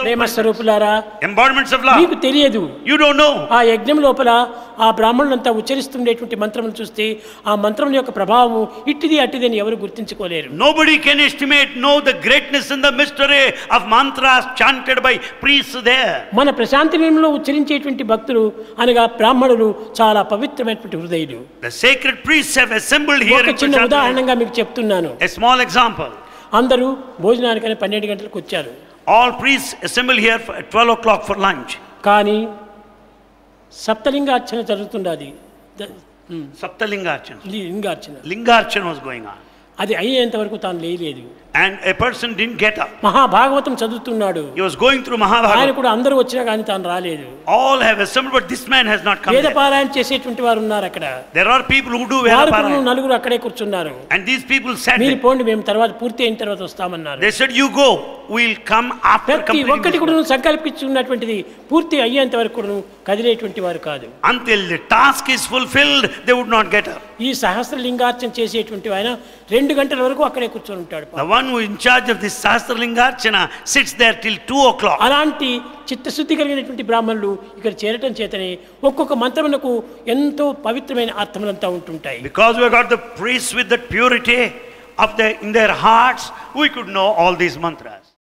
ప్రేమ స్వరూపులారా, embodiments of love. మీకు తెలియదు. You don't know. ఆ యజ్ఞం లోపల ఆ బ్రాహ్మణులంతా ఉచ్చరిస్తుండేటువంటి మంత్రమును చూస్తే ఆ మంత్రం యొక్క ప్రభావం ఇట్టిది అట్టిది అని ఎవరు గుర్తించుకోలేరు. Nobody can know the greatness and the mystery of mantras chanted by priests there. మన ప్రశాంతి నిలయంలో ఉచ్చరించేటువంటి భక్తులు అనగా బ్రాహ్మణులు చాలా పవిత్రమైనటువంటి హృదయులు. The sacred priests have assembled here. ఒక చిన్న ఉదాహరణగా మీకు చెప్తున్నాను. A small example. అందరూ భోజనానికని 12 గంటలకు వచ్చారు. All priests assemble here at 12 o'clock for lunch. కానీ సప్తలింగార్చన జరుగుతున్నది. Saptalingarchana. లింగార్చన was going on. అది అయ్యేంత వరకు తాను లేలేదు. And a person didn't get up. Mahabhagavatam చదువుతున్నాడు. He was going through Mahabharata. ఆయన కూడా అందరూ వచ్చినా కానీ తాను రాలేదు. All have assembled, but this man has not come. వేదపారాయణ చేసేటువంటి వారు ఉన్నారు అక్కడ. There are people who do Vedaparayana. నలుగురు అక్కడే కూర్చున్నారు. And these people said, మీరు పోండి, మేము తర్వాత పూర్తి అయిన తర్వాత వస్తామన్నారు. They said, you go, we'll come after completing. ఒక్కటి కూడా సంకల్పించుకున్నటువంటిది పూర్తి అయ్యేంత వరకు కూడా కదిలేటువంటి వారు కాదు. Until the task is fulfilled, they would not get up. ఈ సహస్రలింగార్చన చేసేటువంటి ఆయన 2 గంటల వరకు అక్కడే కూర్చొని ఉంటాడు. The one who in charge of this Sahasralingarchana sits there till 2 o'clock. అలాంటి చిత్తశుద్ధి కలిగినటువంటి బ్రాహ్మణులు ఇక్కడ చేరటం చేతనే ఒక్కొక్క మంత్రమునకు ఎంతో పవిత్రమైన అర్థములంతా ఉంటుంటాయి. Because we got the priests with that purity of in their hearts, we could know all these mantras.